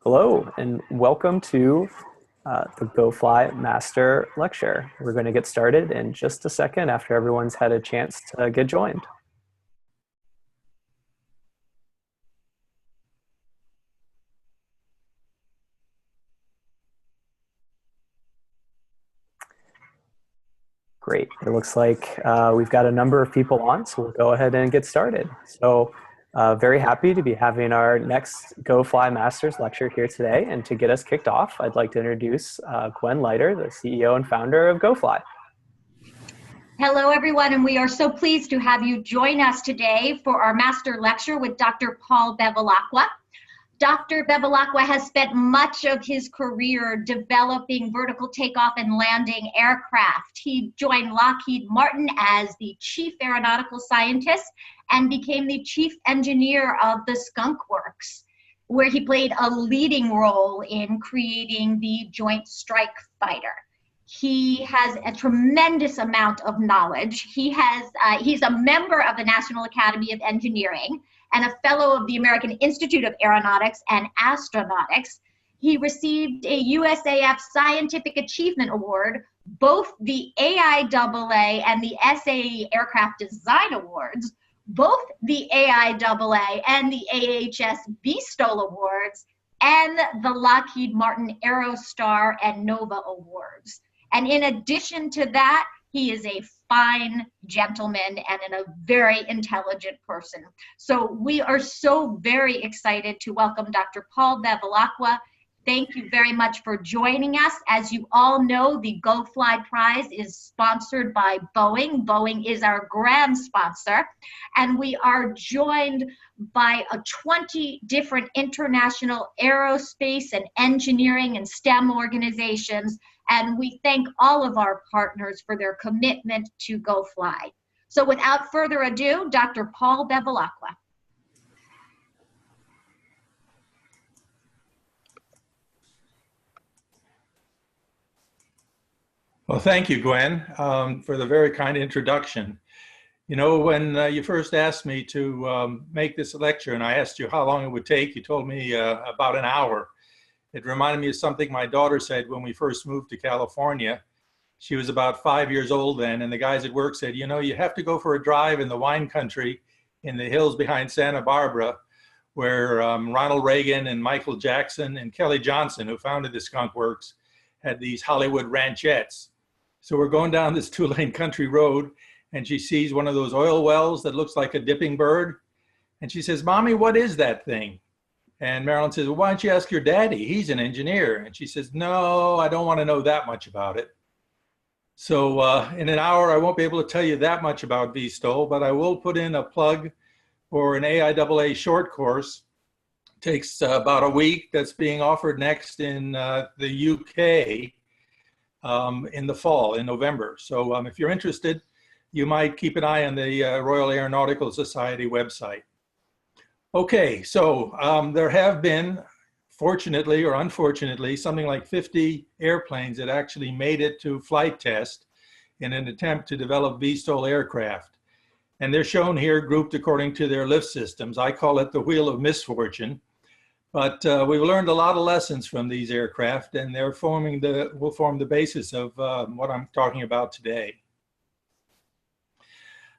Hello, and welcome to the GoFly Master Lecture. We're going to get started in just a second after everyone's had a chance to get joined. Great. It looks like we've got a number of people on, so we'll go ahead and get started. So very happy to be having our next GoFly Masters lecture here today. And to get us kicked off, I'd like to introduce Gwen Leiter, the CEO and founder of GoFly. Hello, everyone, and we are so pleased to have you join us today for our master lecture with Dr. Paul Bevilaqua. Dr. Bevilaqua has spent much of his career developing vertical takeoff and landing aircraft. He joined Lockheed Martin as the chief aeronautical scientist and became the chief engineer of the Skunk Works, where he played a leading role in creating the Joint Strike Fighter. He has a tremendous amount of knowledge. He's a member of the National Academy of Engineering and a fellow of the American Institute of Aeronautics and Astronautics. He received a USAF Scientific Achievement Award, both the AIAA and the SAE Aircraft Design Awards, both the AIAA and the AHS VSTOL Awards, and the Lockheed Martin Aerostar and Nova Awards. And in addition to that, he is a fine gentleman and a very intelligent person. So we are so very excited to welcome Dr. Paul Bevilaqua. Thank you very much for joining us. As you all know, the GoFly Prize is sponsored by Boeing. Boeing is our grand sponsor. And we are joined by 20 different international aerospace and engineering and STEM organizations. And we thank all of our partners for their commitment to GoFly. So without further ado, Dr. Paul Bevilaqua. Well, thank you, Gwen, for the very kind introduction. You know, when you first asked me to make this lecture and I asked you how long it would take, you told me about an hour. It reminded me of something my daughter said when we first moved to California. She was about 5 years old then, and the guys at work said, you know, you have to go for a drive in the wine country in the hills behind Santa Barbara, where Ronald Reagan and Michael Jackson and Kelly Johnson, who founded the Skunk Works, had these Hollywood ranchettes. So we're going down this 2-lane country road, and she sees one of those oil wells that looks like a dipping bird. And she says, Mommy, what is that thing? And Marilyn says, well, why don't you ask your daddy? He's an engineer. And she says, no, I don't want to know that much about it. So in an hour, I won't be able to tell you that much about VSTOL, but I will put in a plug for an AIAA short course. It takes about a week. That's being offered next in the UK in the fall, in November. So if you're interested, you might keep an eye on the Royal Aeronautical Society website. Okay, so there have been, fortunately or unfortunately, something like 50 airplanes that actually made it to flight test in an attempt to develop VSTOL aircraft. And they're shown here grouped according to their lift systems. I call it the Wheel of Misfortune. But we've learned a lot of lessons from these aircraft, and they're will form the basis of what I'm talking about today.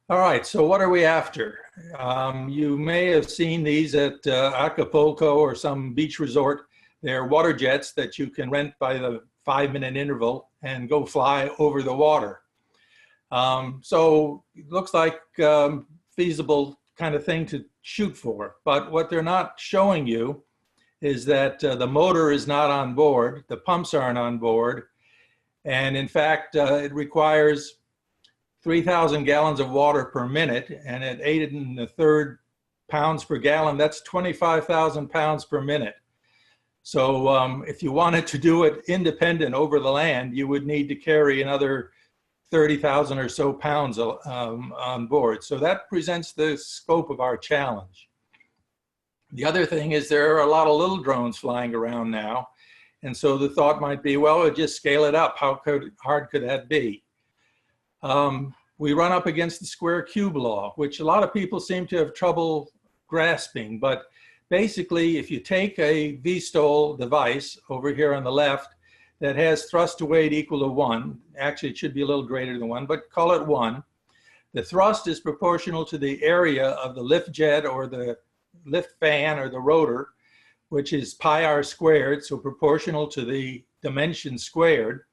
All right, so what are we after? You may have seen these at Acapulco or some beach resort. They're water jets that you can rent by the 5-minute interval and go fly over the water. So it looks like feasible kind of thing to shoot for. But what they're not showing you is that the motor is not on board, the pumps aren't on board, and in fact, it requires 3,000 gallons of water per minute, and at 8 1/3 pounds per gallon, that's 25,000 pounds per minute. So if you wanted to do it independent over the land, you would need to carry another 30,000 or so pounds on board. So that presents the scope of our challenge. The other thing is there are a lot of little drones flying around now. And so the thought might be, well, we'll just scale it up. How hard could that be? We run up against the square cube law, which a lot of people seem to have trouble grasping. But basically, if you take a VSTOL device over here on the left that has thrust to weight equal to 1, actually it should be a little greater than 1, but call it 1. The thrust is proportional to the area of the lift jet or the lift fan or the rotor, which is pi r squared, so proportional to the dimension squared,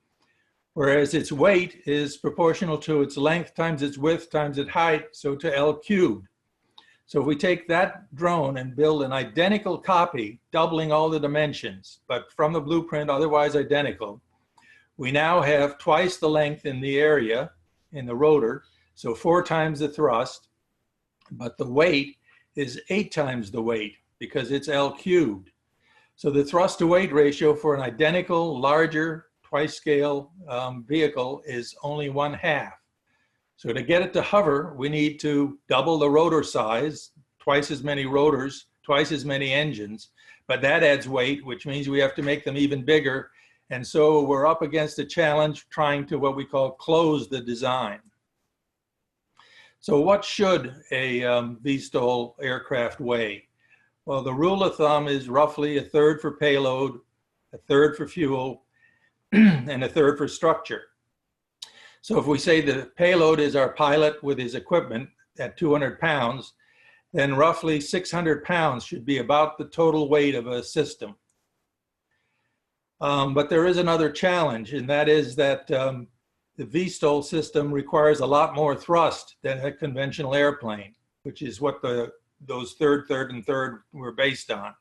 whereas its weight is proportional to its length times its width times its height, so to L cubed. So if we take that drone and build an identical copy, doubling all the dimensions, but from the blueprint otherwise identical, we now have twice the length in the area, in the rotor, so 4 times the thrust, but the weight is 8 times the weight because it's L cubed. So the thrust to weight ratio for an identical, larger, twice scale vehicle is only 1/2. So to get it to hover, we need to double the rotor size, twice as many rotors, twice as many engines, but that adds weight, which means we have to make them even bigger. And so we're up against a challenge trying to what we call close the design. So what should a VSTOL aircraft weigh? Well, the rule of thumb is roughly 1/3 for payload, 1/3 for fuel, and 1/3 for structure. So if we say the payload is our pilot with his equipment at 200 pounds, then roughly 600 pounds should be about the total weight of a system. But there is another challenge, and that is that the VSTOL system requires a lot more thrust than a conventional airplane, which is what those third, and third were based on.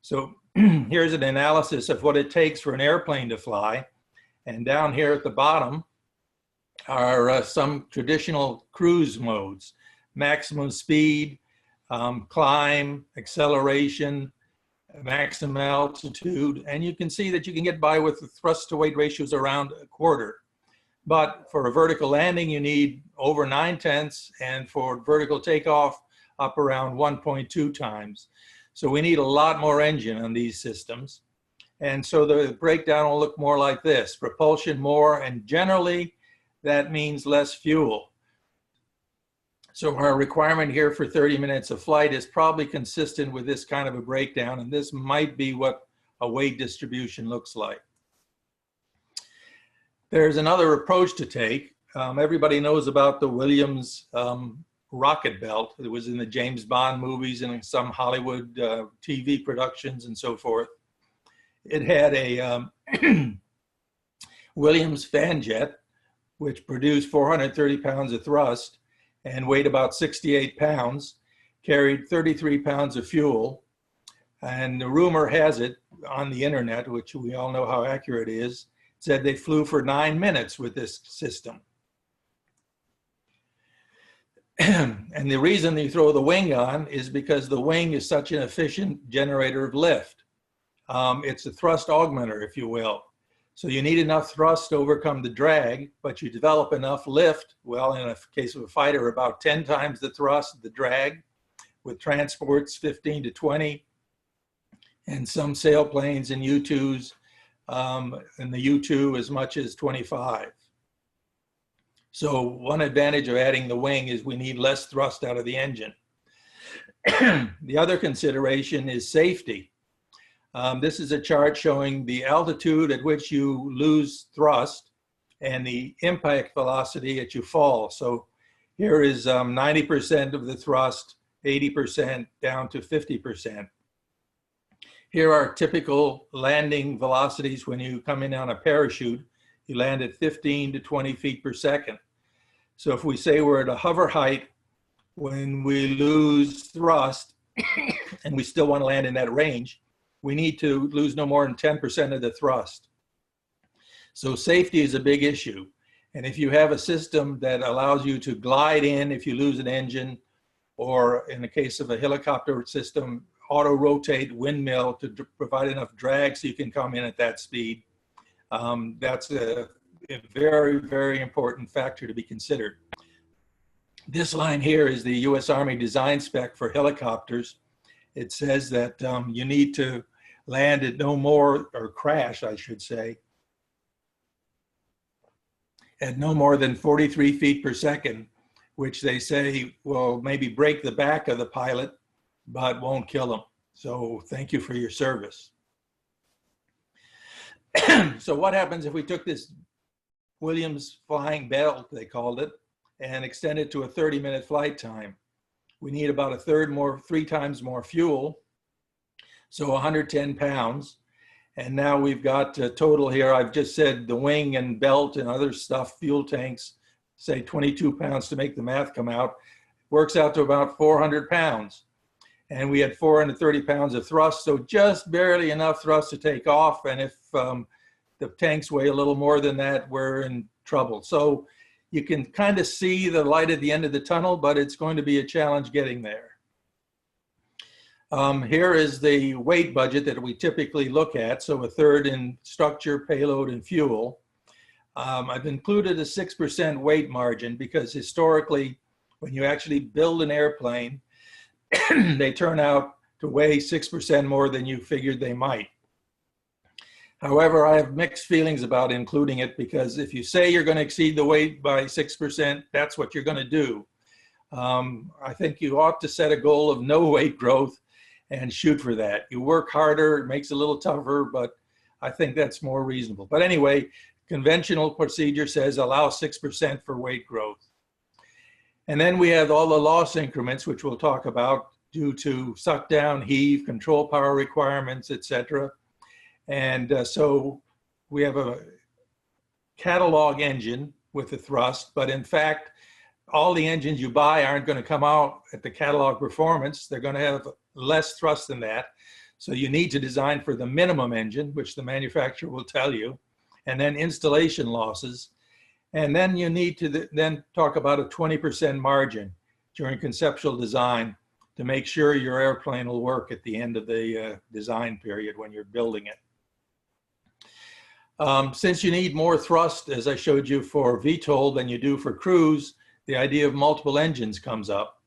So here's an analysis of what it takes for an airplane to fly. And down here at the bottom are some traditional cruise modes: maximum speed, climb, acceleration, maximum altitude. And you can see that you can get by with the thrust to weight ratios around 1/4. But for a vertical landing, you need over 9/10, and for vertical takeoff, up around 1.2 times. So we need a lot more engine on these systems. And so the breakdown will look more like this: propulsion more, and generally that means less fuel. So our requirement here for 30 minutes of flight is probably consistent with this kind of a breakdown, and this might be what a weight distribution looks like. There's another approach to take. Everybody knows about the Williams rocket belt. It was in the James Bond movies and in some Hollywood TV productions and so forth. It had a Williams fan jet, which produced 430 pounds of thrust and weighed about 68 pounds, carried 33 pounds of fuel. And the rumor has it on the internet, which we all know how accurate it is, said they flew for 9 minutes with this system. And the reason they throw the wing on is because the wing is such an efficient generator of lift. It's a thrust augmenter, if you will. So you need enough thrust to overcome the drag, but you develop enough lift, well, in a case of a fighter, about 10 times the thrust, the drag, with transports 15 to 20, and some sailplanes and U-2s, and the U-2 as much as 25. So one advantage of adding the wing is we need less thrust out of the engine. The other consideration is safety. This is a chart showing the altitude at which you lose thrust and the impact velocity at you fall. So here is 90% of the thrust, 80% down to 50%. Here are typical landing velocities when you come in on a parachute. You land at 15 to 20 feet per second. So if we say we're at a hover height, when we lose thrust and we still want to land in that range, we need to lose no more than 10% of the thrust. So safety is a big issue. And if you have a system that allows you to glide in if you lose an engine, or in the case of a helicopter system, auto rotate windmill to provide enough drag so you can come in at that speed, that's a very, very important factor to be considered. This line here is the US Army design spec for helicopters. It says that you need to land at no more, or crash, I should say, at no more than 43 feet per second, which they say will maybe break the back of the pilot, but won't kill him. So thank you for your service. So what happens if we took this Williams flying belt, they called it, and extend it to a 30-minute flight time? We need about a third more, 3 times more fuel, so 110 pounds. And now we've got a total here, I've just said the wing and belt and other stuff, fuel tanks, say 22 pounds to make the math come out, works out to about 400 pounds. And we had 430 pounds of thrust, so just barely enough thrust to take off. And if the tanks weigh a little more than that, we're in trouble. So you can kind of see the light at the end of the tunnel, but it's going to be a challenge getting there. Here is the weight budget that we typically look at. So a third in structure, payload, and fuel. I've included a 6% weight margin because historically, when you actually build an airplane, they turn out to weigh 6% more than you figured they might. However, I have mixed feelings about including it because if you say you're going to exceed the weight by 6%, that's what you're going to do. I think you ought to set a goal of no weight growth and shoot for that. You work harder, it makes it a little tougher, but I think that's more reasonable. But anyway, conventional procedure says allow 6% for weight growth. And then we have all the loss increments, which we'll talk about, due to suck down, heave, control power requirements, etc. And so we have a catalog engine with the thrust, but in fact, all the engines you buy aren't going to come out at the catalog performance. They're going to have less thrust than that. So you need to design for the minimum engine, which the manufacturer will tell you, and then installation losses. And then you need to then talk about a 20% margin during conceptual design to make sure your airplane will work at the end of the design period when you're building it. Since you need more thrust, as I showed you for VTOL than you do for cruise, the idea of multiple engines comes up.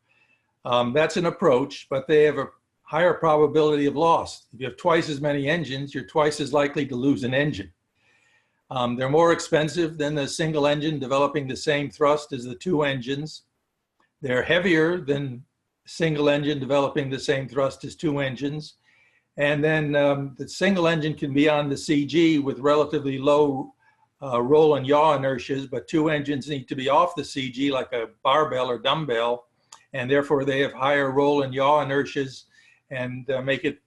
That's an approach, but they have a higher probability of loss. If you have twice as many engines, you're twice as likely to lose an engine. They're more expensive than the single engine developing the same thrust as the 2 engines. They're heavier than single engine developing the same thrust as 2 engines. And then the single engine can be on the CG with relatively low roll and yaw inertias, but 2 engines need to be off the CG like a barbell or dumbbell, and therefore they have higher roll and yaw inertias and make it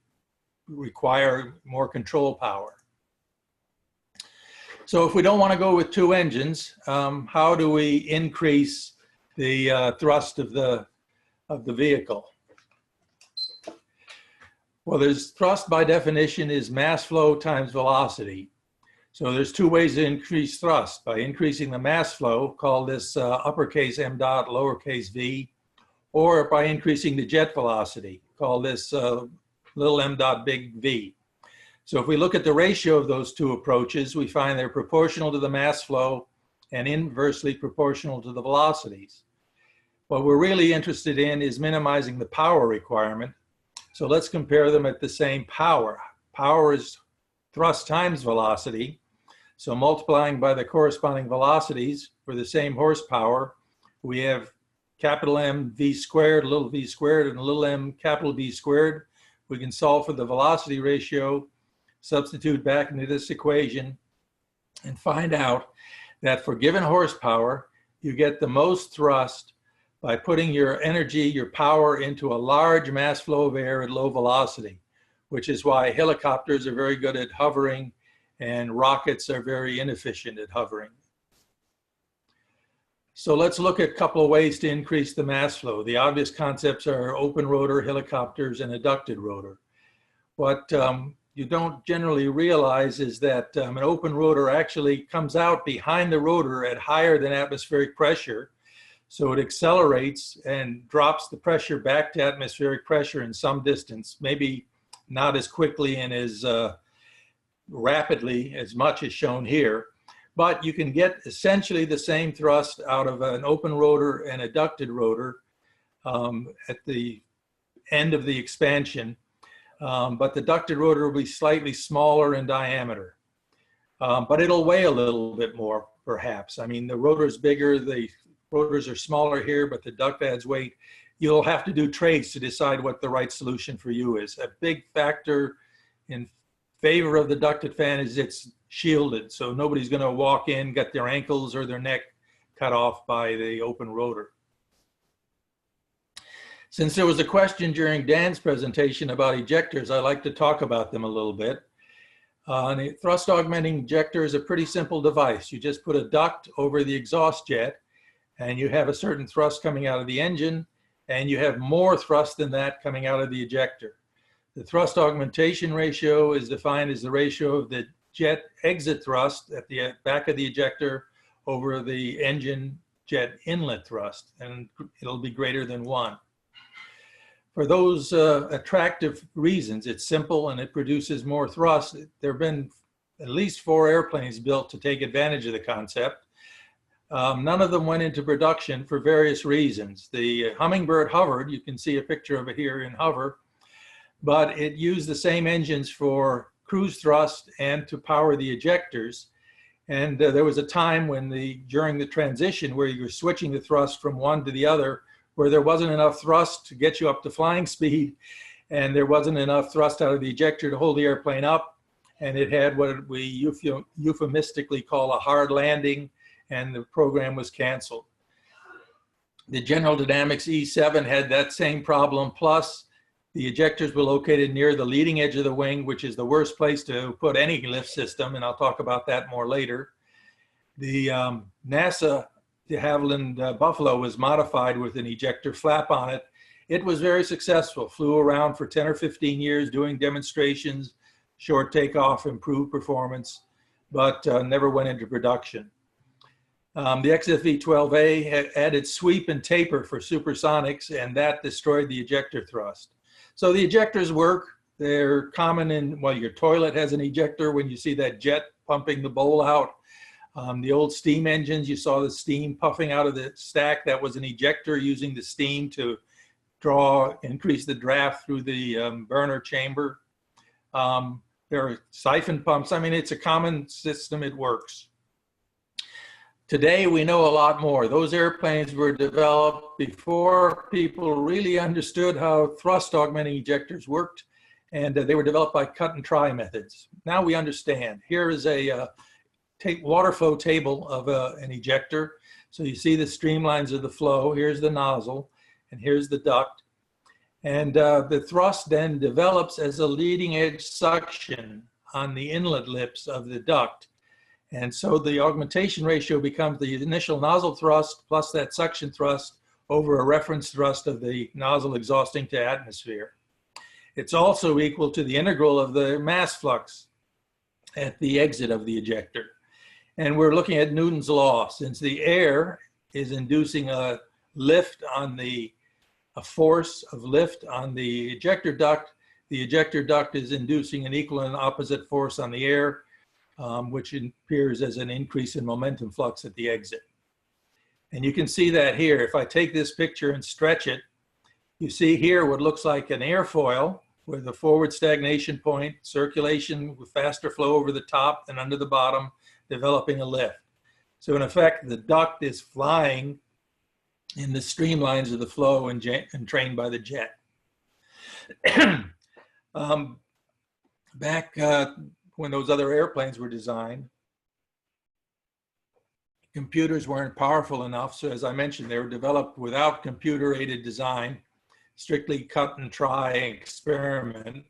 require more control power. So if we don't want to go with 2 engines, how do we increase the thrust of the vehicle? Well, there's thrust by definition is mass flow times velocity. So there's 2 ways to increase thrust: by increasing the mass flow, call this uppercase m dot, lowercase v, or by increasing the jet velocity, call this little m dot, big V. So if we look at the ratio of those 2 approaches, we find they're proportional to the mass flow and inversely proportional to the velocities. What we're really interested in is minimizing the power requirement. So let's compare them at the same power. Power is thrust times velocity. So multiplying by the corresponding velocities for the same horsepower, we have capital M V squared, little v squared, and little m capital V squared. We can solve for the velocity ratio, substitute back into this equation, and find out that for given horsepower, you get the most thrust by putting your energy, your power, into a large mass flow of air at low velocity, which is why helicopters are very good at hovering and rockets are very inefficient at hovering. So let's look at a couple of ways to increase the mass flow. The obvious concepts are open rotor helicopters and a ducted rotor. What you don't generally realize is that an open rotor actually comes out behind the rotor at higher than atmospheric pressure. So it accelerates and drops the pressure back to atmospheric pressure in some distance, maybe not as quickly and as rapidly as much as shown here. But you can get essentially the same thrust out of an open rotor and a ducted rotor at the end of the expansion. But the ducted rotor will be slightly smaller in diameter. But it'll weigh a little bit more, perhaps. I mean, the rotor's bigger, the rotors are smaller here, but the duct adds weight. you'll have to do trades to decide what the right solution for you is. A big factor in favor of the ducted fan is it's shielded, so nobody's going to walk in, get their ankles or their neck cut off by the open rotor. Since there was a question during Dan's presentation about ejectors, I'd like to talk about them a little bit. A thrust augmenting ejector is a pretty simple device. You just put a duct over the exhaust jet, and you have a certain thrust coming out of the engine, and you have more thrust than that coming out of the ejector. The thrust augmentation ratio is defined as the ratio of the jet exit thrust at the back of the ejector over the engine jet inlet thrust, and it'll be greater than 1. For those attractive reasons, it's simple and it produces more thrust. There have been at least 4 airplanes built to take advantage of the concept. None of them went into production for various reasons. The Hummingbird hovered, you can see a picture of it here in hover, but it used the same engines for cruise thrust and to power the ejectors. And there was a time when during the transition where you were switching the thrust from one to the other, where there wasn't enough thrust to get you up to flying speed, and there wasn't enough thrust out of the ejector to hold the airplane up, and it had what we euphemistically call a hard landing, and the program was canceled. The General Dynamics E7 had that same problem, plus the ejectors were located near the leading edge of the wing, which is the worst place to put any lift system, and I'll talk about that more later. The NASA de Havilland Buffalo was modified with an ejector flap on it. It was very successful, flew around for 10 or 15 years doing demonstrations, short takeoff, improved performance, but never went into production. The XFV-12A had added sweep and taper for supersonics, and that destroyed the ejector thrust. So the ejectors work. They're common in, well, your toilet has an ejector when you see that jet pumping the bowl out. The old steam engines, you saw the steam puffing out of the stack. That was an ejector using the steam to increase the draft through the burner chamber. There are siphon pumps. I mean, it's a common system. It works. Today, we know a lot more. Those airplanes were developed before people really understood how thrust augmenting ejectors worked, and they were developed by cut and try methods. Now we understand. Here is a water flow table of an ejector. So you see the streamlines of the flow. Here's the nozzle, and here's the duct. And the thrust then develops as a leading edge suction on the inlet lips of the duct. And so the augmentation ratio becomes the initial nozzle thrust plus that suction thrust over a reference thrust of the nozzle exhausting to atmosphere. It's also equal to the integral of the mass flux at the exit of the ejector. And we're looking at Newton's law. Since the air is inducing a lift on a force of lift on the ejector duct is inducing an equal and opposite force on the air, which appears as an increase in momentum flux at the exit. And you can see that here. If I take this picture and stretch it, you see here what looks like an airfoil with a forward stagnation point, circulation with faster flow over the top and under the bottom, developing a lift. So in effect, the duct is flying in the streamlines of the flow and trained by the jet. Back when those other airplanes were designed, computers weren't powerful enough. So as I mentioned, they were developed without computer-aided design, strictly cut and try and experiment.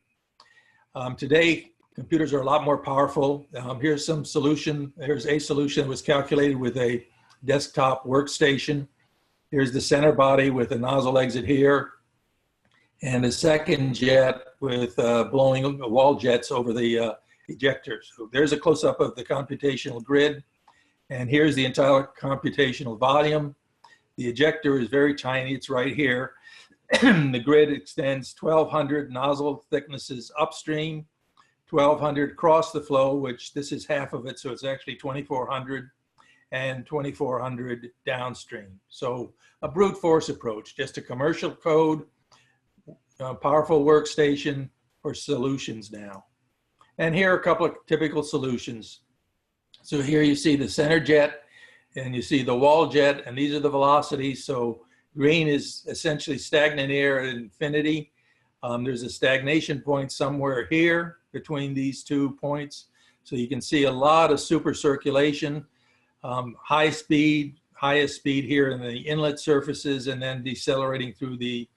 Today, computers are a lot more powerful. Here's some solution. Here's a solution that was calculated with a desktop workstation. Here's the center body with a nozzle exit here, and a second jet with blowing wall jets over the ejectors. So there's a close-up of the computational grid, and here's the entire computational volume. The ejector is very tiny. It's right here. The grid extends 1,200 nozzle thicknesses upstream, 1,200 across the flow, which this is half of it, so it's actually 2,400, and 2,400 downstream. So a brute force approach, just a commercial code, powerful workstation for solutions now. And here are a couple of typical solutions. So here you see the center jet, and you see the wall jet, and these are the velocities. So Green is essentially stagnant air at infinity. There's a stagnation point somewhere here between these 2 points. So you can see a lot of super circulation, high speed, highest speed here in the inlet surfaces, and then decelerating through the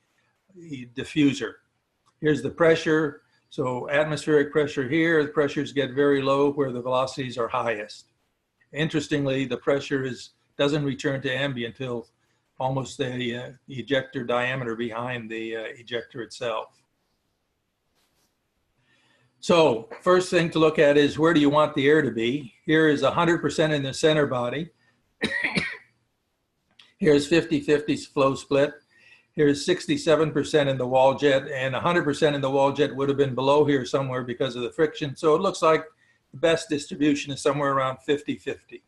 diffuser. Here's the pressure. So atmospheric pressure here, the pressures get very low where the velocities are highest. Interestingly, the pressure doesn't return to ambient until almost the ejector diameter behind the ejector itself. So first thing to look at is where do you want the air to be? Here is 100% in the center body. Here's 50-50 flow split. Here's 67% in the wall jet, and 100% in the wall jet would have been below here somewhere because of the friction. So it looks like the best distribution is somewhere around 50-50.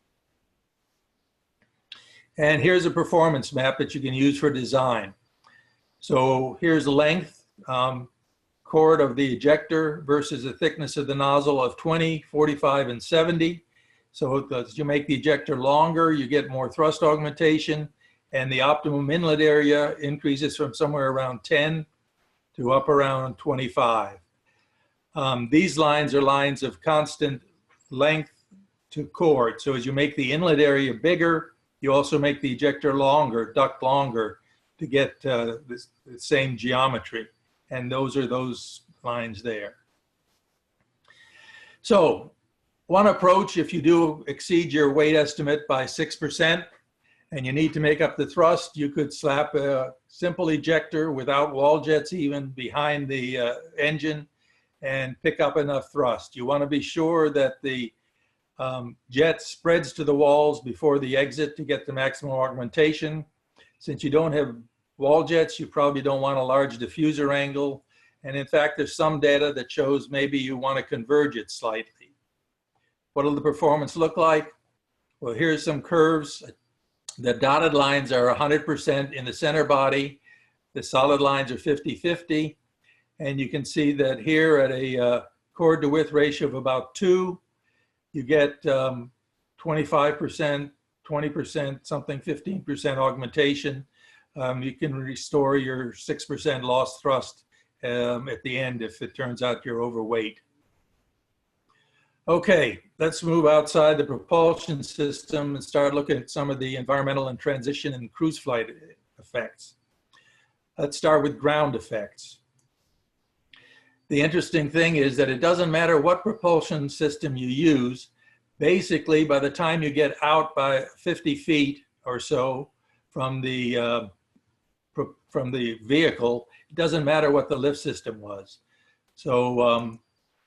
And here's a performance map that you can use for design. So here's the length chord of the ejector versus the thickness of the nozzle of 20, 45, and 70. So as you make the ejector longer, you get more thrust augmentation, and the optimum inlet area increases from somewhere around 10 to up around 25. These lines are lines of constant length to chord. So as you make the inlet area bigger, you also make the ejector longer, duct longer, to get the same geometry. And those are those lines there. So one approach, if you do exceed your weight estimate by 6%, and you need to make up the thrust, you could slap a simple ejector without wall jets even behind the engine and pick up enough thrust. You want to be sure that the jet spreads to the walls before the exit to get the maximum augmentation. Since you don't have wall jets, you probably don't want a large diffuser angle. And in fact, there's some data that shows maybe you want to converge it slightly. What will the performance look like? Well, here's some curves. The dotted lines are 100% in the center body. The solid lines are 50-50. And you can see that here at a chord to width ratio of about 2, you get 25%, 20%, something 15% augmentation. You can restore your 6% lost thrust at the end if it turns out you're overweight. Okay, let's move outside the propulsion system and start looking at some of the environmental and transition and cruise flight effects. Let's start with ground effects. The interesting thing is that it doesn't matter what propulsion system you use. Basically, by the time you get out by 50 feet or so from the vehicle, it doesn't matter what the lift system was. So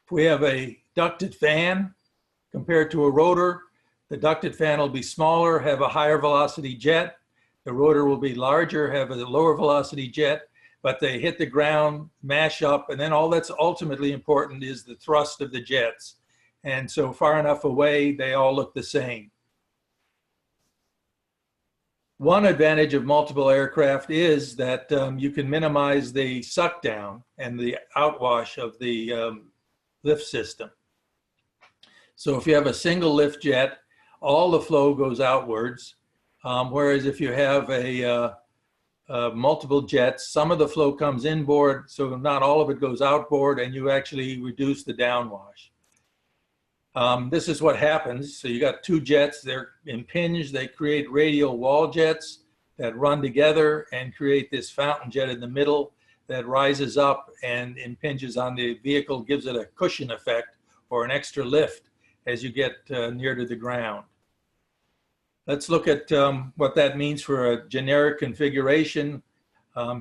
if we have a ducted fan compared to a rotor, the ducted fan will be smaller, have a higher velocity jet. The rotor will be larger, have a lower velocity jet, but they hit the ground, mash up, and then all that's ultimately important is the thrust of the jets. And so far enough away, they all look the same. One advantage of multiple aircraft is that you can minimize the suck down and the outwash of the lift system. So if you have a single lift jet, all the flow goes outwards. Whereas if you have a multiple jets, some of the flow comes inboard, so not all of it goes outboard, and you actually reduce the downwash. This is what happens. So you got two jets, they're impinged, they create radial wall jets that run together and create this fountain jet in the middle that rises up and impinges on the vehicle, gives it a cushion effect or an extra lift as you get near to the ground. Let's look at what that means for a generic configuration.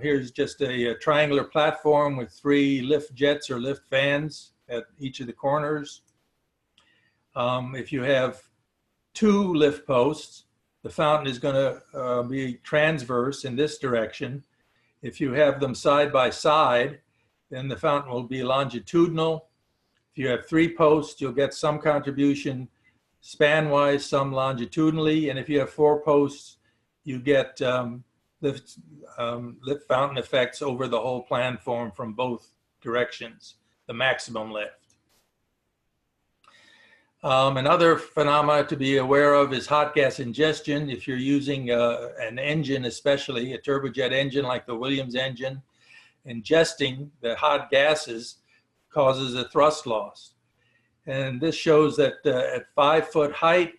Here's just a triangular platform with 3 lift jets or lift fans at each of the corners. If you have 2 lift posts, the fountain is going to be transverse in this direction. If you have them side by side, then the fountain will be longitudinal. If you have 3 posts, you'll get some contribution span-wise, some longitudinally. And if you have 4 posts, you get lift fountain effects over the whole planform from both directions, the maximum lift. Another phenomena to be aware of is hot gas ingestion. If you're using an engine, especially a turbojet engine like the Williams engine, ingesting the hot gases causes a thrust loss. And this shows that at 5-foot height,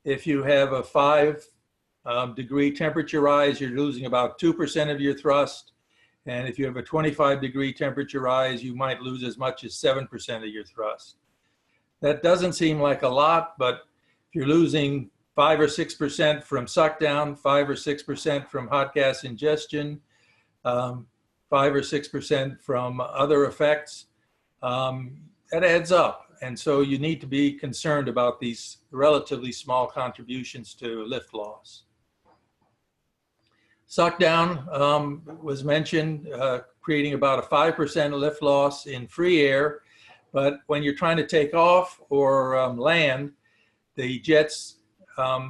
if you have a 5-degree temperature rise, you're losing about 2% of your thrust. And if you have a 25-degree temperature rise, you might lose as much as 7% of your thrust. That doesn't seem like a lot, but if you're losing 5 or 6% from suck down, 5 or 6% from hot gas ingestion, 5 or 6% from other effects, that adds up. And so you need to be concerned about these relatively small contributions to lift loss. Suck down was mentioned, creating about a 5% lift loss in free air. But when you're trying to take off or land, the jets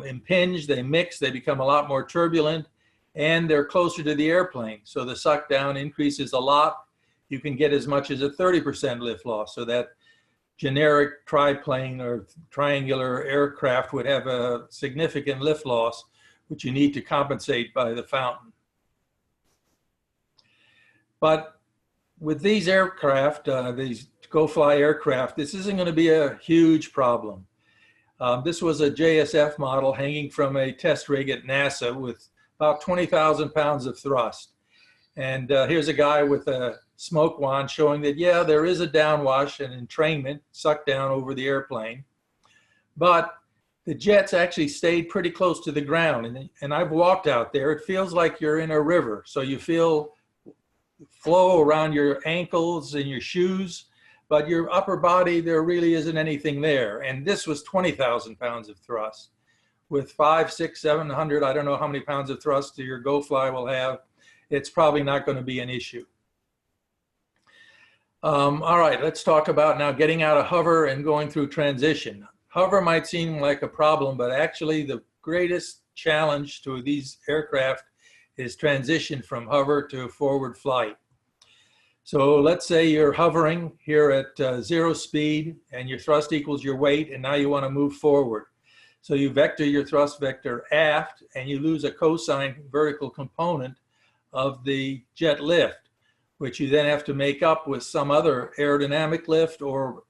impinge, they mix, they become a lot more turbulent, and they're closer to the airplane. So the suck down increases a lot. You can get as much as a 30% lift loss. So that generic triplane or triangular aircraft would have a significant lift loss, which you need to compensate by the fountain. But with these aircraft, these go-fly aircraft, this isn't going to be a huge problem. This was a JSF model hanging from a test rig at NASA with about 20,000 pounds of thrust. And here's a guy with a smoke wand showing that, yeah, there is a downwash and entrainment, suck down over the airplane. But the jets actually stayed pretty close to the ground. And I've walked out there. It feels like you're in a river. So you feel flow around your ankles and your shoes, but your upper body, there really isn't anything there. And this was 20,000 pounds of thrust. With 500, 600, 700, I don't know how many pounds of thrust your go-fly will have, it's probably not going to be an issue. All right, let's talk about now getting out of hover and going through transition. Hover might seem like a problem, but actually the greatest challenge to these aircraft is transition from hover to forward flight. So let's say you're hovering here at 0 speed and your thrust equals your weight, and now you want to move forward. So you vector your thrust vector aft and you lose a cosine vertical component of the jet lift, which you then have to make up with some other aerodynamic lift or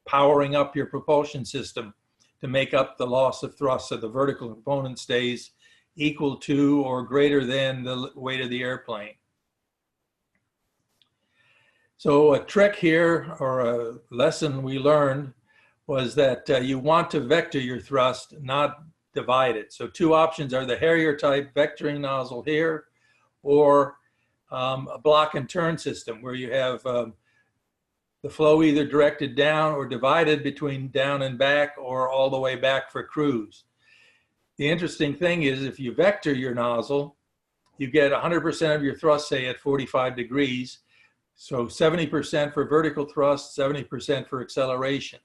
powering up your propulsion system to make up the loss of thrust, so the vertical component stays equal to or greater than the weight of the airplane. So a trick here, or a lesson we learned, was that you want to vector your thrust, not divide it. So two options are the Harrier type vectoring nozzle here, or a block and turn system where you have the flow either directed down or divided between down and back, or all the way back for cruise. The interesting thing is if you vector your nozzle, you get 100% of your thrust, say at 45 degrees. So 70% for vertical thrust, 70% for acceleration.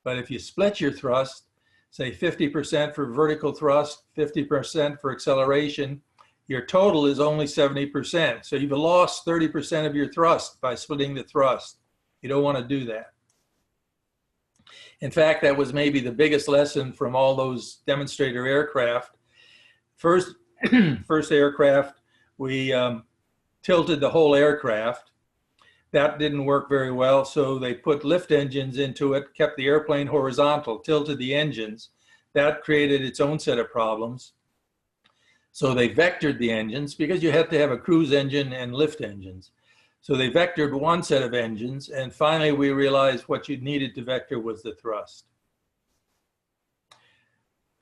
But if you split your thrust, say 50% for vertical thrust, 50% for acceleration, your total is only 70%. So you've lost 30% of your thrust by splitting the thrust. You don't want to do that. In fact, that was maybe the biggest lesson from all those demonstrator aircraft. First aircraft, we tilted the whole aircraft. That didn't work very well, so they put lift engines into it, kept the airplane horizontal, tilted the engines. That created its own set of problems. So they vectored the engines because you had to have a cruise engine and lift engines. So they vectored one set of engines, and finally we realized what you needed to vector was the thrust.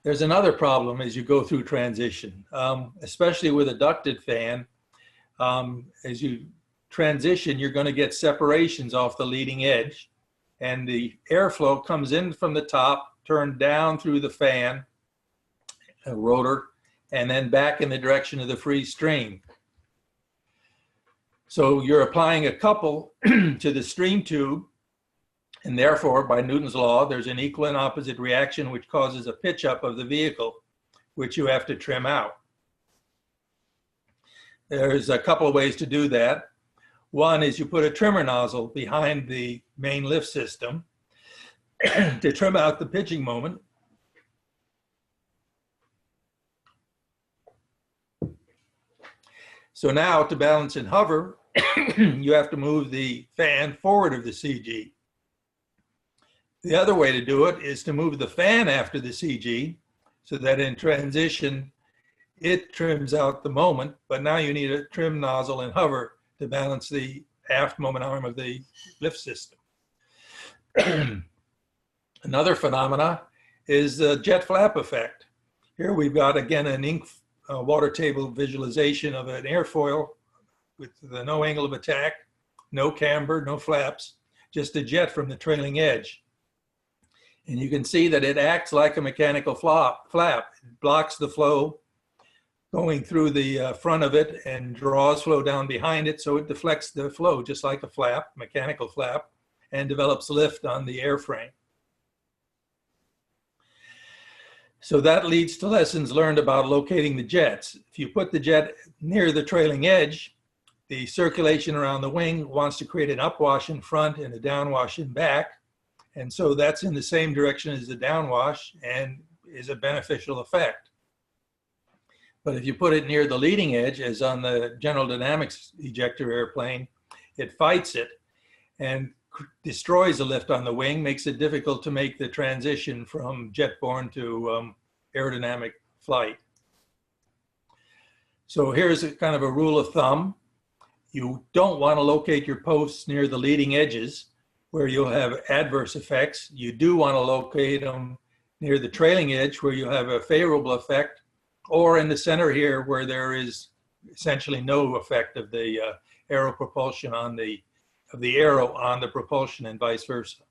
There's another problem as you go through transition, especially with a ducted fan. As you transition, you're going to get separations off the leading edge, and the airflow comes in from the top, turned down through the fan, a rotor, and then back in the direction of the free stream. So you're applying a couple to the stream tube, and therefore, by Newton's law, there's an equal and opposite reaction which causes a pitch up of the vehicle, which you have to trim out. There's a couple of ways to do that. One is you put a trimmer nozzle behind the main lift system. to trim out the pitching moment. So now to balance and hover, you have to move the fan forward of the CG. The other way to do it is to move the fan after the CG so that in transition, it trims out the moment, but now you need a trim nozzle and hover to balance the aft moment arm of the lift system. Another phenomena is the jet flap effect. Here we've got, again, an ink water table visualization of an airfoil with no angle of attack, no camber, no flaps, just a jet from the trailing edge. And you can see that it acts like a mechanical flap. It blocks the flow going through the front of it and draws flow down behind it, so it deflects the flow just like a flap, mechanical flap, and develops lift on the airframe. So that leads to lessons learned about locating the jets. If you put the jet near the trailing edge, the circulation around the wing wants to create an upwash in front and a downwash in back. And so that's in the same direction as the downwash and is a beneficial effect. But if you put it near the leading edge, as on the General Dynamics ejector airplane, it fights it and destroys the lift on the wing, makes it difficult to make the transition from jet-borne to aerodynamic flight. So here's a kind of a rule of thumb. You don't want to locate your posts near the leading edges where you'll have adverse effects. You do want to locate them near the trailing edge where you have a favorable effect, or in the center here where there is essentially no effect of the aeropropulsion on the aero on the propulsion and vice versa.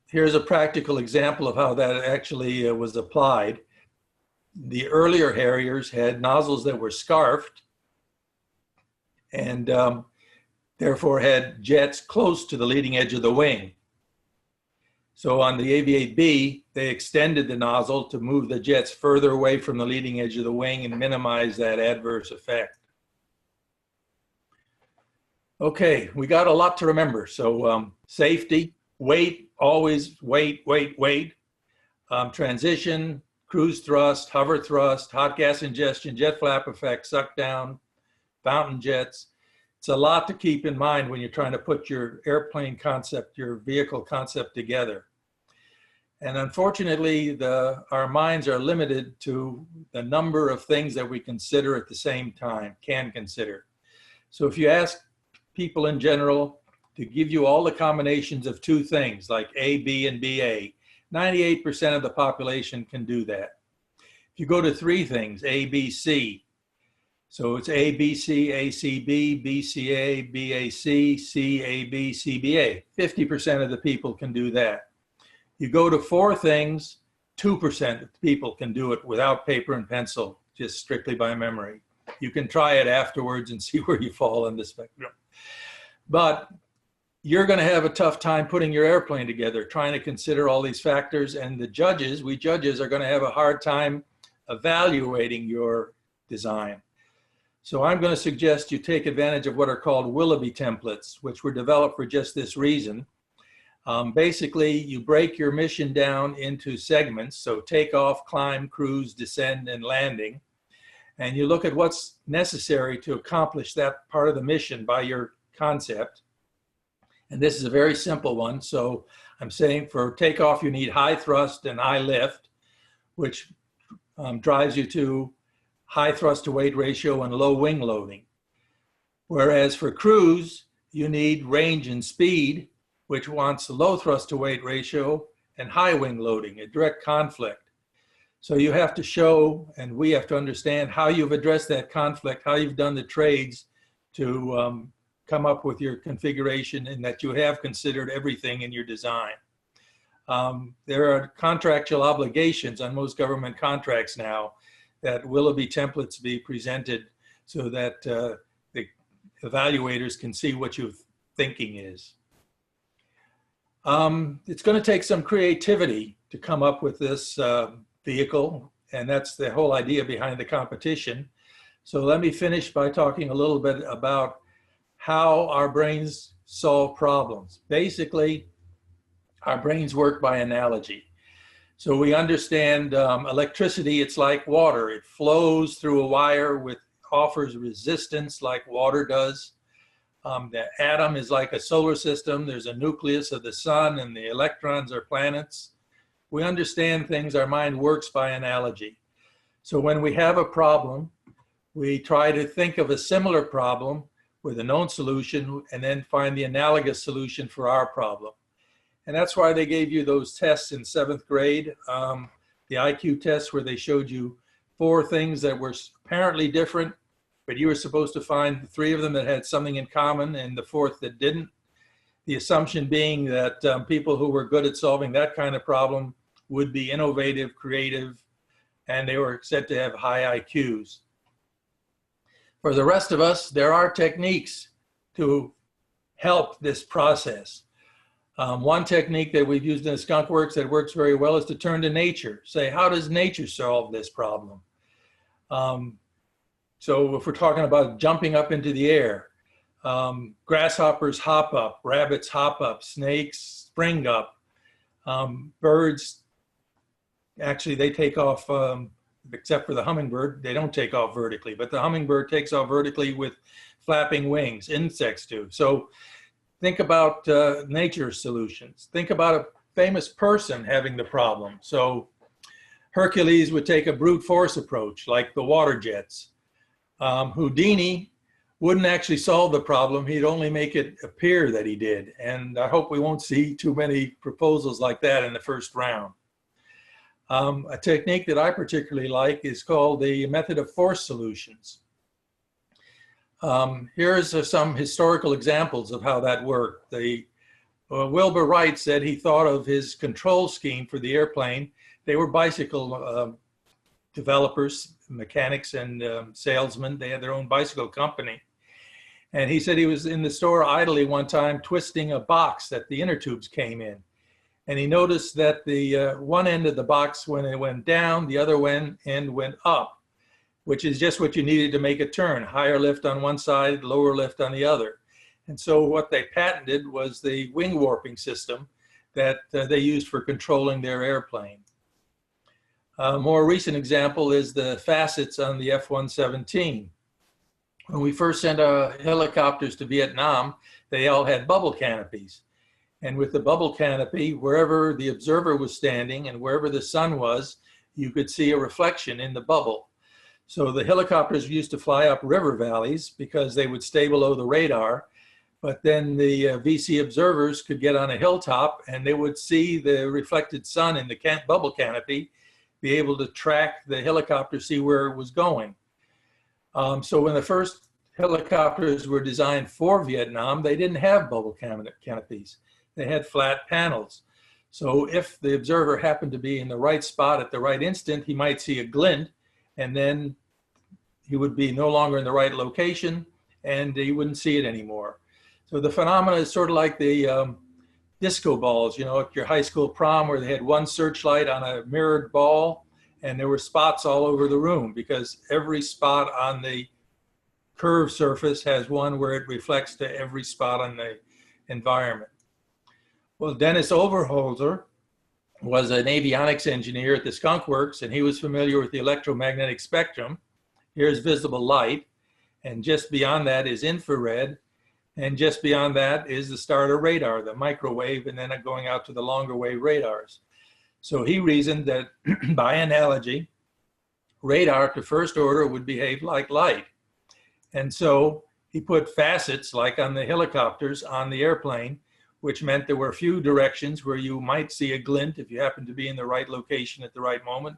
Here's a practical example of how that actually was applied. The earlier Harriers had nozzles that were scarfed and therefore had jets close to the leading edge of the wing. So on the AV-8B, they extended the nozzle to move the jets further away from the leading edge of the wing and minimize that adverse effect. Okay, we got a lot to remember. So safety, weight, always weight. Transition, cruise thrust, hover thrust, hot gas ingestion, jet flap effect, suck down, fountain jets. It's a lot to keep in mind when you're trying to put your airplane concept, your vehicle concept together. And unfortunately, our minds are limited to the number of things that we consider at the same time, can consider. So if you ask people in general to give you all the combinations of two things like A, B, and BA, 98% of the population can do that. If you go to three things, A, B, C, so it's A, B, C, A, C, B, B, C, A, B, A, C, C, A, B, C, B, A. 50% of the people can do that. You go to four things, 2% of people can do it without paper and pencil, just strictly by memory. You can try it afterwards and see where you fall on the spectrum. But you're going to have a tough time putting your airplane together, trying to consider all these factors, and the judges, we judges, are going to have a hard time evaluating your design. So I'm going to suggest you take advantage of what are called Willoughby Templates, which were developed for just this reason. Basically, you break your mission down into segments, so takeoff, climb, cruise, descend, and landing. And you look at what's necessary to accomplish that part of the mission by your concept. And this is a very simple one. So I'm saying for takeoff, you need high thrust and high lift, which drives you to high thrust to weight ratio and low wing loading. Whereas for cruise, you need range and speed, which wants low thrust to weight ratio and high wing loading, a direct conflict. So you have to show, and we have to understand how you've addressed that conflict, how you've done the trades to come up with your configuration, and that you have considered everything in your design. There are contractual obligations on most government contracts now that Willoughby Templates be presented so that the evaluators can see what your thinking is. It's going to take some creativity to come up with this vehicle, and that's the whole idea behind the competition. So let me finish by talking a little bit about how our brains solve problems. Basically, our brains work by analogy. So we understand electricity, it's like water. It flows through a wire offers resistance like water does. The atom is like a solar system. There's a nucleus of the sun, and the electrons are planets. We understand things, our mind works by analogy. So when we have a problem, we try to think of a similar problem with a known solution and then find the analogous solution for our problem. And that's why they gave you those tests in 7th grade, the IQ tests where they showed you 4 things that were apparently different, but you were supposed to find 3 of them that had something in common and the 4th that didn't. The assumption being that people who were good at solving that kind of problem would be innovative, creative, and they were said to have high IQs. For the rest of us, there are techniques to help this process. One technique that we've used in the Skunk Works that works very well is to turn to nature. Say, how does nature solve this problem? So if we're talking about jumping up into the air, grasshoppers hop up, rabbits hop up, snakes spring up, birds, actually they take off, except for the hummingbird, they don't take off vertically, but the hummingbird takes off vertically with flapping wings, insects do. So think about nature solutions. Think about a famous person having the problem. So Hercules would take a brute force approach, like the water jets. Houdini wouldn't actually solve the problem. He'd only make it appear that he did. And I hope we won't see too many proposals like that in the first round. A technique that I particularly like is called the method of force solutions. Here's some historical examples of how that worked. Wilbur Wright said he thought of his control scheme for the airplane. They were bicycle developers, mechanics and salesmen. They had their own bicycle company. And he said he was in the store idly one time twisting a box that the inner tubes came in. And he noticed that the one end of the box, when it went down, the other end went up, which is just what you needed to make a turn. Higher lift on one side, lower lift on the other. And so what they patented was the wing warping system that they used for controlling their airplane. A more recent example is the facets on the F-117. When we first sent helicopters to Vietnam, they all had bubble canopies. And with the bubble canopy, wherever the observer was standing and wherever the sun was, you could see a reflection in the bubble. So the helicopters used to fly up river valleys because they would stay below the radar. But then the VC observers could get on a hilltop and they would see the reflected sun in the bubble canopy, be able to track the helicopter, see where it was going. So when the first helicopters were designed for Vietnam, they didn't have bubble canopies. They had flat panels. So if the observer happened to be in the right spot at the right instant, he might see a glint, and then he would be no longer in the right location and he wouldn't see it anymore. So the phenomena is sort of like the disco balls, you know, at your high school prom where they had one searchlight on a mirrored ball and there were spots all over the room because every spot on the curved surface has one where it reflects to every spot on the environment. Well, Dennis Overholzer was an avionics engineer at the Skunk Works, and he was familiar with the electromagnetic spectrum. Here's visible light, and just beyond that is infrared, and just beyond that is the starter radar, the microwave, and then going out to the longer wave radars. So he reasoned that, by analogy, radar to first order would behave like light. And so he put facets, like on the helicopters, on the airplane, which meant there were a few directions where you might see a glint if you happen to be in the right location at the right moment.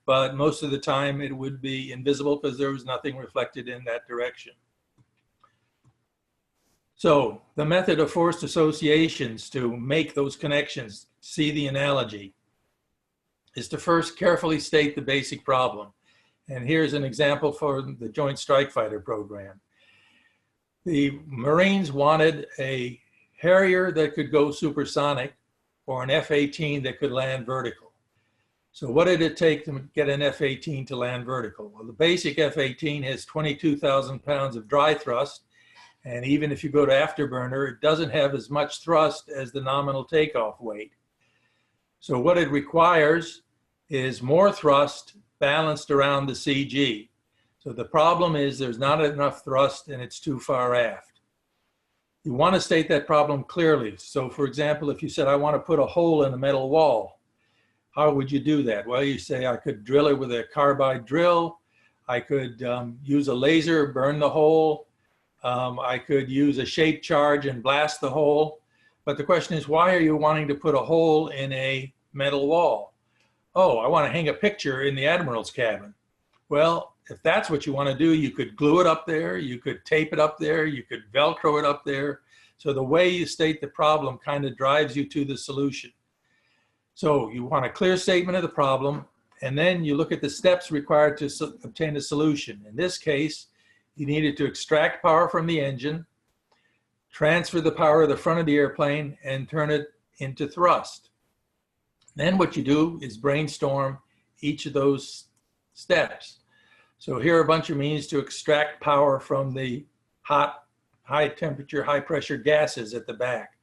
But most of the time it would be invisible because there was nothing reflected in that direction. So the method of forced associations to make those connections, see the analogy, is to first carefully state the basic problem. And here's an example for the Joint Strike Fighter program. The Marines wanted a Harrier that could go supersonic or an F-18 that could land vertical. So what did it take to get an F-18 to land vertical? Well, the basic F-18 has 22,000 pounds of dry thrust And even if you go to afterburner, it doesn't have as much thrust as the nominal takeoff weight. So what it requires is more thrust balanced around the CG. So the problem is there's not enough thrust and it's too far aft. You want to state that problem clearly. So for example, if you said, I want to put a hole in the metal wall, how would you do that? Well, you say, I could drill it with a carbide drill. I could use a laser, burn the hole. I could use a shape charge and blast the hole. But the question is, why are you wanting to put a hole in a metal wall? Oh, I want to hang a picture in the admiral's cabin. Well, if that's what you want to do, you could glue it up there, you could tape it up there, you could Velcro it up there. So the way you state the problem kind of drives you to the solution. So you want a clear statement of the problem, and then you look at the steps required to obtain a solution. In this case, you needed to extract power from the engine, transfer the power of the front of the airplane, and turn it into thrust. Then what you do is brainstorm each of those steps. So here are a bunch of means to extract power from the high temperature, high pressure gases at the back.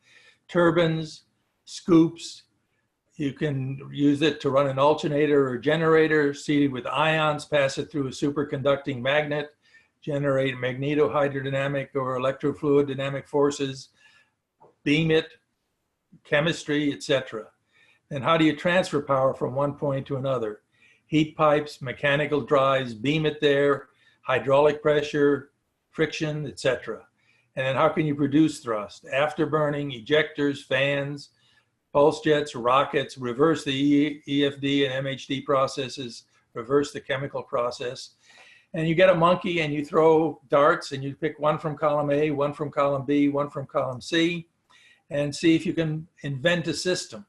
Turbines, scoops. You can use it to run an alternator or generator seated with ions, pass it through a superconducting magnet, generate magnetohydrodynamic or electrofluid dynamic forces, beam it, chemistry, etc. And how do you transfer power from one point to another? Heat pipes, mechanical drives, beam it there, hydraulic pressure, friction, etc. And then how can you produce thrust? Afterburning, ejectors, fans, pulse jets, rockets, reverse the EFD and MHD processes, reverse the chemical process. And you get a monkey and you throw darts and you pick one from column A, one from column B, one from column C, and see if you can invent a system.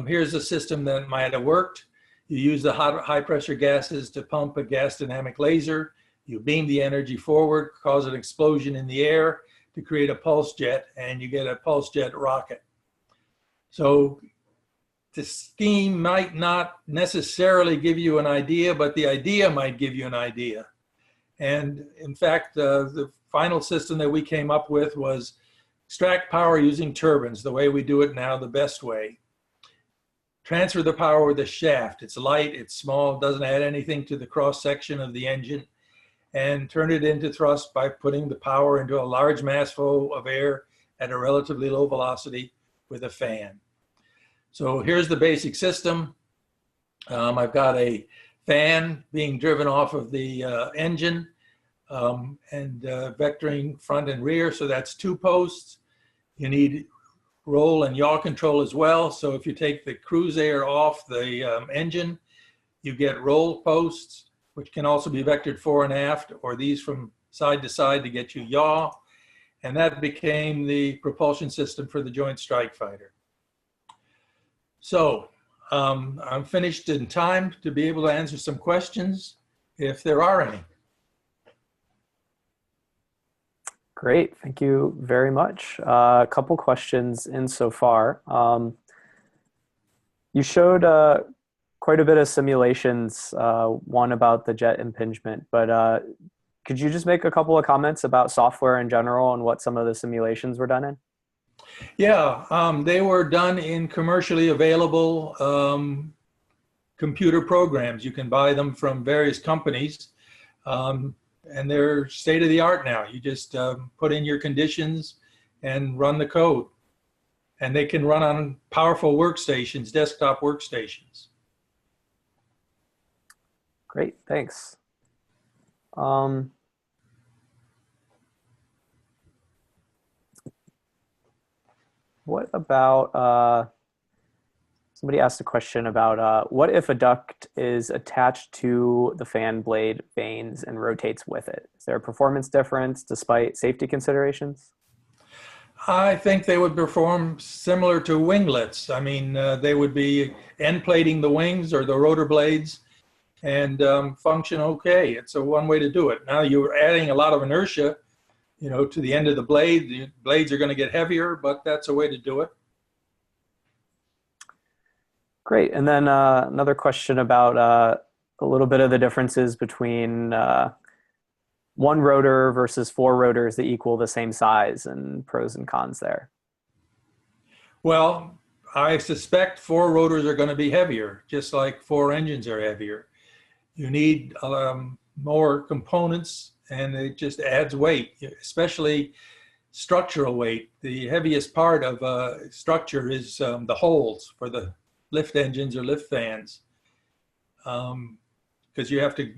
Here's a system that might have worked. You use the high pressure gases to pump a gas dynamic laser. You beam the energy forward, cause an explosion in the air to create a pulse jet, and you get a pulse jet rocket. So the scheme might not necessarily give you an idea, but the idea might give you an idea. And in fact, the final system that we came up with was extract power using turbines, the way we do it now, the best way. Transfer the power with a shaft. It's light, it's small, doesn't add anything to the cross section of the engine, and turn it into thrust by putting the power into a large mass flow of air at a relatively low velocity with a fan. So here's the basic system. I've got a fan being driven off of the engine and vectoring front and rear. So that's 2 posts. You need roll and yaw control as well. So if you take the cruise air off the engine, you get roll posts, which can also be vectored fore and aft, or these from side to side to get you yaw. And that became the propulsion system for the Joint Strike Fighter. So I'm finished in time to be able to answer some questions, if there are any. Great, thank you very much. A couple questions in so far. You showed quite a bit of simulations, one about the jet impingement, but could you just make a couple of comments about software in general and what some of the simulations were done in? Yeah, they were done in commercially available computer programs. You can buy them from various companies, and they're state of the art now. You just put in your conditions and run the code. And they can run on powerful workstations, desktop workstations. Great, thanks. What about, somebody asked a question about what if a duct is attached to the fan blade vanes and rotates with it? Is there a performance difference despite safety considerations? I think they would perform similar to winglets. I mean, they would be end plating the wings or the rotor blades and function okay. It's one way to do it. Now you're adding a lot of inertia, you know, to the end of the blade. The blades are going to get heavier, but that's a way to do it. Great. And then another question about a little bit of the differences between one rotor versus four rotors that equal the same size, and pros and cons there. Well, I suspect four rotors are going to be heavier, just like four engines are heavier. You need more components, and it just adds weight, especially structural weight. The heaviest part of a structure is the holes for the lift engines or lift fans, because you have to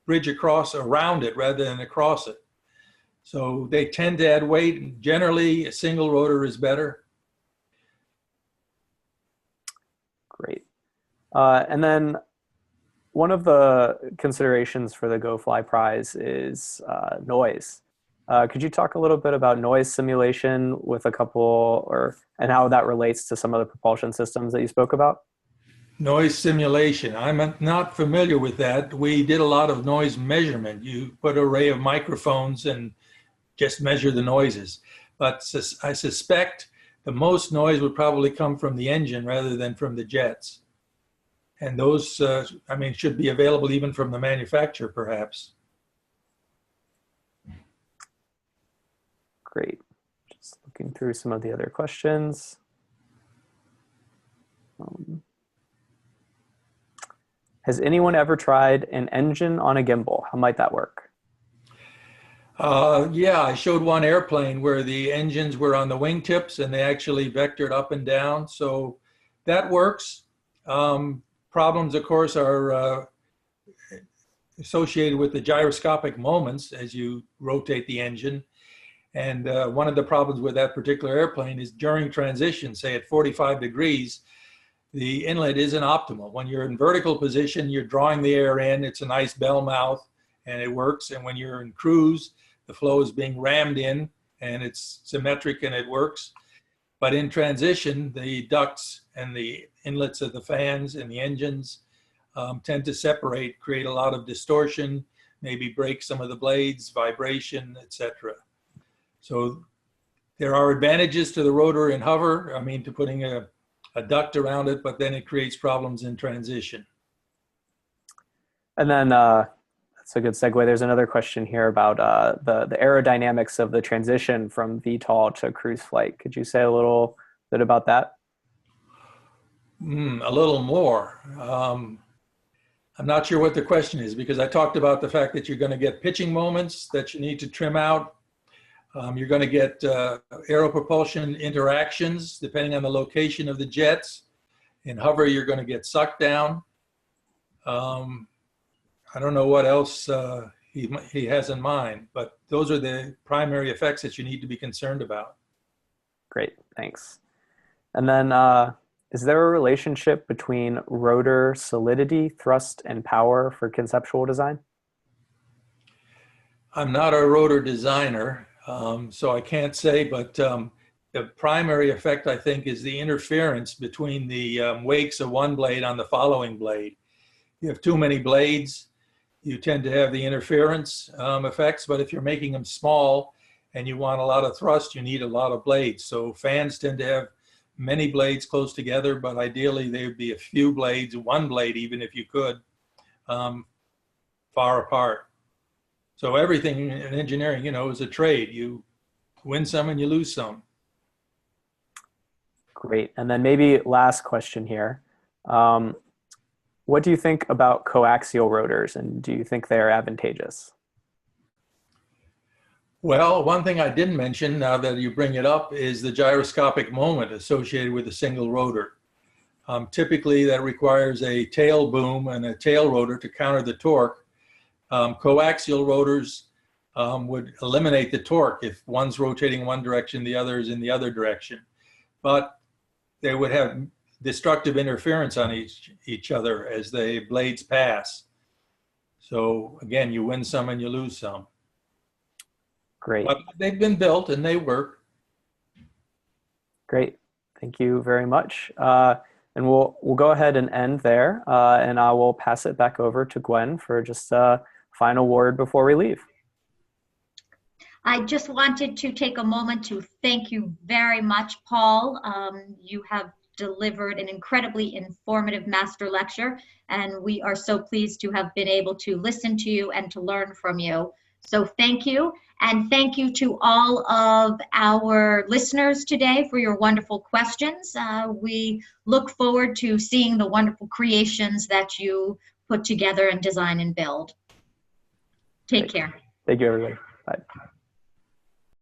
bridge across around it rather than across it. So they tend to add weight. Generally, a single rotor is better. Great. And then one of the considerations for the GoFly prize is noise. Could you talk a little bit about noise simulation with a couple, and how that relates to some of the propulsion systems that you spoke about? Noise simulation. I'm not familiar with that. We did a lot of noise measurement. You put an array of microphones and just measure the noises. But I suspect the most noise would probably come from the engine rather than from the jets. And those, I mean, should be available even from the manufacturer, perhaps. Great. Just looking through some of the other questions. Has anyone ever tried an engine on a gimbal? How might that work? Yeah, I showed one airplane where the engines were on the wingtips and they actually vectored up and down. So that works. Problems, of course, are associated with the gyroscopic moments as you rotate the engine. And one of the problems with that particular airplane is during transition, say at 45 degrees, the inlet isn't optimal. When you're in vertical position, you're drawing the air in. It's a nice bell mouth and it works. And when you're in cruise, the flow is being rammed in and it's symmetric and it works. But in transition, the ducts and the inlets of the fans and the engines tend to separate, create a lot of distortion, maybe break some of the blades, vibration, etc. So there are advantages to the rotor in hover, I mean, to putting a duct around it, but then it creates problems in transition. And then that's a good segue. There's another question here about the aerodynamics of the transition from VTOL to cruise flight. Could you say a little bit about that? A little more. I'm not sure what the question is, because I talked about the fact that you're going to get pitching moments that you need to trim out. You're going to get aeropropulsion interactions depending on the location of the jets. In hover, you're going to get sucked down. I don't know what else he has in mind, but those are the primary effects that you need to be concerned about. Great, thanks. And then is there a relationship between rotor solidity, thrust, and power for conceptual design? I'm not a rotor designer. So I can't say, but the primary effect, I think, is the interference between the wakes of one blade on the following blade. You have too many blades, you tend to have the interference effects, but if you're making them small and you want a lot of thrust, you need a lot of blades. So fans tend to have many blades close together, but ideally they would be a few blades, one blade even if you could, far apart. So everything in engineering, you know, is a trade. You win some and you lose some. Great. And then maybe last question here. What do you think about coaxial rotors, and do you think they are advantageous? Well, one thing I didn't mention, now that you bring it up, is the gyroscopic moment associated with a single rotor. Typically, that requires a tail boom and a tail rotor to counter the torque. Coaxial rotors would eliminate the torque if one's rotating one direction, the other is in the other direction. But they would have destructive interference on each other as the blades pass. So again, you win some and you lose some. Great. But they've been built and they work. Great. Thank you very much. And we'll go ahead and end there, and I will pass it back over to Gwen for just a final word before we leave. I just wanted to take a moment to thank you very much, Paul. You have delivered an incredibly informative master lecture, and we are so pleased to have been able to listen to you and to learn from you. So thank you. And thank you to all of our listeners today for your wonderful questions. We look forward to seeing the wonderful creations that you put together and design and build. Take care. Thank you, everybody. Bye.